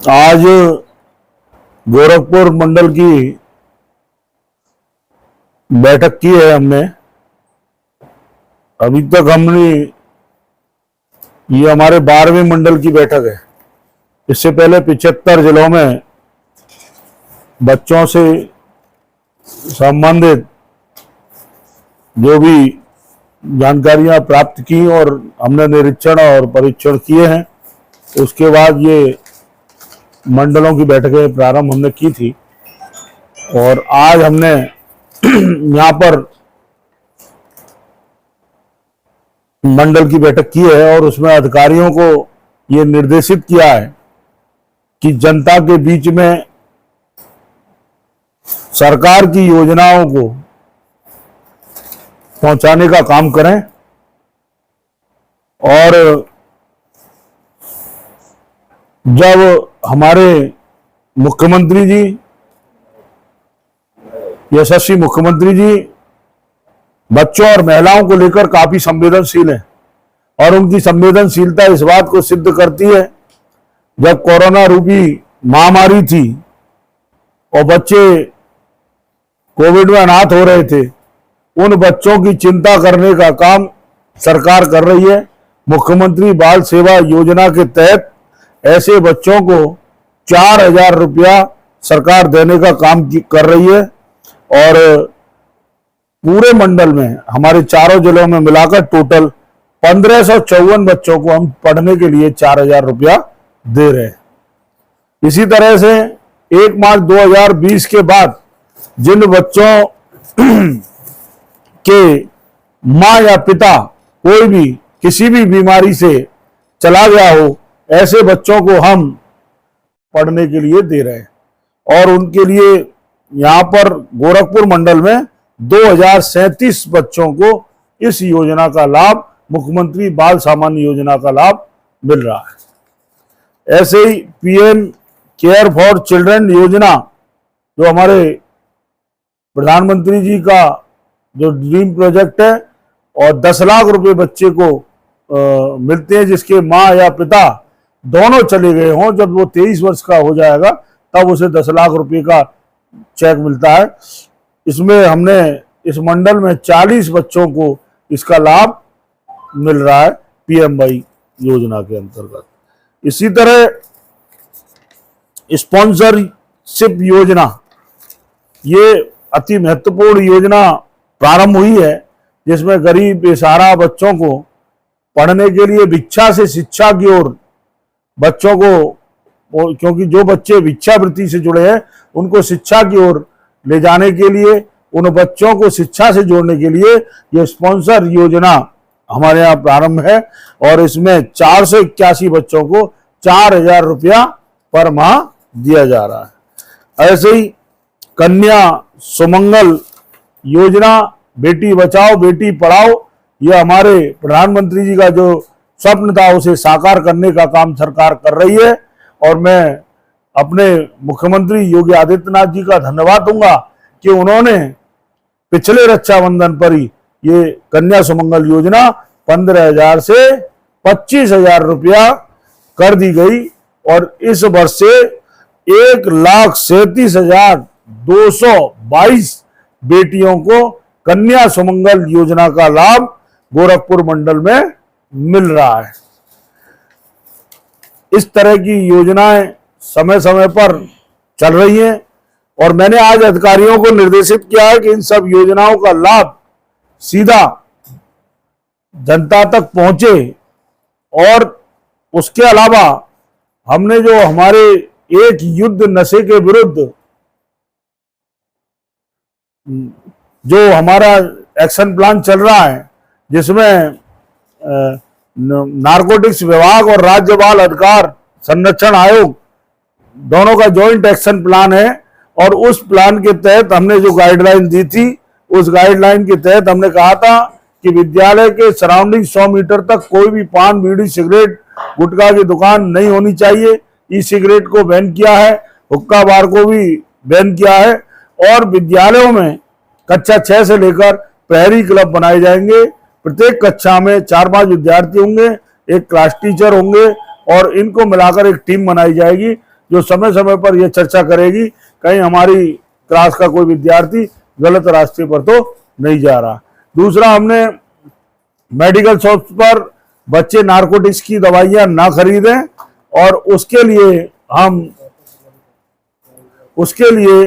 आज गोरखपुर मंडल की बैठक की है हमने। अभी तक हमने ये हमारे 12वें मंडल की बैठक है। इससे पहले 75 जिलों में बच्चों से संबंधित जो भी जानकारियां प्राप्त की और हमने निरीक्षण और परीक्षण किए हैं, उसके बाद ये मंडलों की बैठकें प्रारंभ हमने की थी। और आज हमने यहाँ पर मंडल की बैठक की है और उसमें अधिकारियों को ये निर्देशित किया है कि जनता के बीच में सरकार की योजनाओं को पहुंचाने का काम करें। और जब हमारे मुख्यमंत्री जी, यशस्वी मुख्यमंत्री जी बच्चों और महिलाओं को लेकर काफी संवेदनशील हैं और उनकी संवेदनशीलता इस बात को सिद्ध करती है, जब कोरोना रूपी महामारी थी और बच्चे कोविड में अनाथ हो रहे थे, उन बच्चों की चिंता करने का काम सरकार कर रही है। मुख्यमंत्री बाल सेवा योजना के तहत ऐसे बच्चों को 4,000 रुपया सरकार देने का काम कर रही है और पूरे मंडल में हमारे चारों जिलों में मिलाकर टोटल 1554 बच्चों को हम पढ़ने के लिए 4,000 रुपया दे रहे हैं। इसी तरह से 1 मार्च 2020 के बाद जिन बच्चों के मां या पिता कोई भी किसी भी बीमारी से चला गया हो, ऐसे बच्चों को हम पढ़ने के लिए दे रहे हैं। और उनके लिए यहाँ पर गोरखपुर मंडल में 2037 बच्चों को इस योजना का लाभ, मुख्यमंत्री बाल सामान्य योजना का लाभ मिल रहा है। ऐसे ही पीएम केयर फॉर चिल्ड्रन योजना, जो हमारे प्रधानमंत्री जी का जो ड्रीम प्रोजेक्ट है, और 10 लाख रुपए बच्चे को मिलते हैं जिसके माँ या पिता दोनों चले गए हों। जब वो 23 वर्ष का हो जाएगा तब उसे 10 लाख रुपए का चेक मिलता है। इसमें हमने इस मंडल में 40 बच्चों को इसका लाभ मिल रहा है पीएमवाई योजना के अंतर्गत। इसी तरह स्पॉन्सरशिप योजना, ये अति महत्वपूर्ण योजना प्रारंभ हुई है, जिसमें गरीब बेसहारा बच्चों को पढ़ने के लिए भिक्षा से शिक्षा की ओर बच्चों को, क्योंकि जो बच्चे भिक्षावृत्ति से जुड़े हैं उनको शिक्षा की ओर ले जाने के लिए, उन बच्चों को शिक्षा से जोड़ने के लिए ये स्पॉन्सर योजना हमारे यहाँ प्रारंभ है। और इसमें 481 बच्चों को 4,000 रुपया पर माह दिया जा रहा है। ऐसे ही कन्या सुमंगल योजना, बेटी बचाओ बेटी पढ़ाओ, यह हमारे प्रधानमंत्री जी का जो स्वप्न था उसे साकार करने का काम सरकार कर रही है। और मैं अपने मुख्यमंत्री योगी आदित्यनाथ जी का धन्यवाद दूंगा कि उन्होंने पिछले रक्षाबंधन पर ही ये कन्या सुमंगल योजना 15,000 से 25,000 रुपया कर दी गई और इस वर्ष से 1,37,222 बेटियों को कन्या सुमंगल योजना का लाभ गोरखपुर मंडल में मिल रहा है। इस तरह की योजनाएं समय समय पर चल रही हैं और मैंने आज अधिकारियों को निर्देशित किया है कि इन सब योजनाओं का लाभ सीधा जनता तक पहुंचे। और उसके अलावा हमने जो हमारे एक युद्ध नशे के विरुद्ध जो हमारा एक्शन प्लान चल रहा है, जिसमें नारकोटिक्स विभाग और राज्य बाल अधिकार संरक्षण आयोग दोनों का जॉइंट एक्शन प्लान है, और उस प्लान के तहत हमने जो गाइडलाइन दी थी, उस गाइडलाइन के तहत हमने कहा था कि विद्यालय के सराउंडिंग 100 मीटर तक कोई भी पान, बीड़ी, सिगरेट, गुटखा की दुकान नहीं होनी चाहिए। ई सिगरेट को बैन किया है, हुक्का बार को भी बैन किया है। और विद्यालयों में कक्षा 6 से लेकर प्रहरी क्लब बनाए जाएंगे। प्रत्येक कक्षा में 4-5 विद्यार्थी होंगे, एक क्लास टीचर होंगे और इनको मिलाकर एक टीम बनाई जाएगी जो समय समय पर यह चर्चा करेगी कहीं हमारी क्लास का कोई विद्यार्थी गलत रास्ते पर तो नहीं जा रहा। दूसरा, हमने मेडिकल शॉप्स पर बच्चे नारकोटिक्स की दवाइयां ना खरीदें और उसके लिए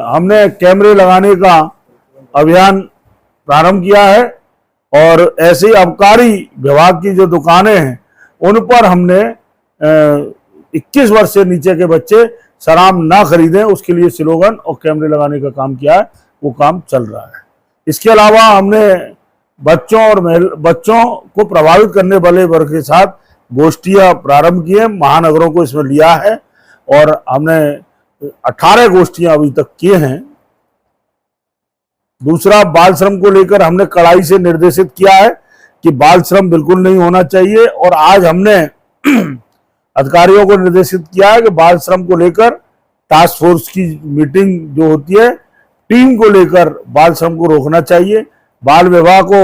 हमने कैमरे लगाने का अभियान प्रारंभ किया है और ऐसे ही आबकारी विभाग की जो दुकानें हैं उन पर हमने 21 वर्ष से नीचे के बच्चे शराब ना खरीदें उसके लिए स्लोगन और कैमरे लगाने का काम किया है, वो काम चल रहा है। इसके अलावा हमने बच्चों को प्रभावित करने वाले वर्ग के साथ गोष्ठियां प्रारंभ की है, महानगरों को इसमें लिया है और हमने 18 गोष्ठियां अभी तक किए हैं। दूसरा, बाल श्रम को लेकर हमने कड़ाई से निर्देशित किया है कि बाल श्रम बिल्कुल नहीं होना चाहिए और आज हमने अधिकारियों को निर्देशित किया है कि बाल श्रम को लेकर टास्क फोर्स की मीटिंग जो होती है, टीम को लेकर बाल श्रम को रोकना चाहिए। बाल विवाह को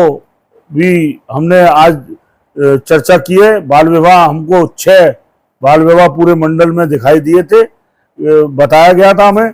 भी हमने आज चर्चा की है। बाल विवाह हमको 6 बाल विवाह पूरे मंडल में दिखाई दिए थे, बताया गया था हमें।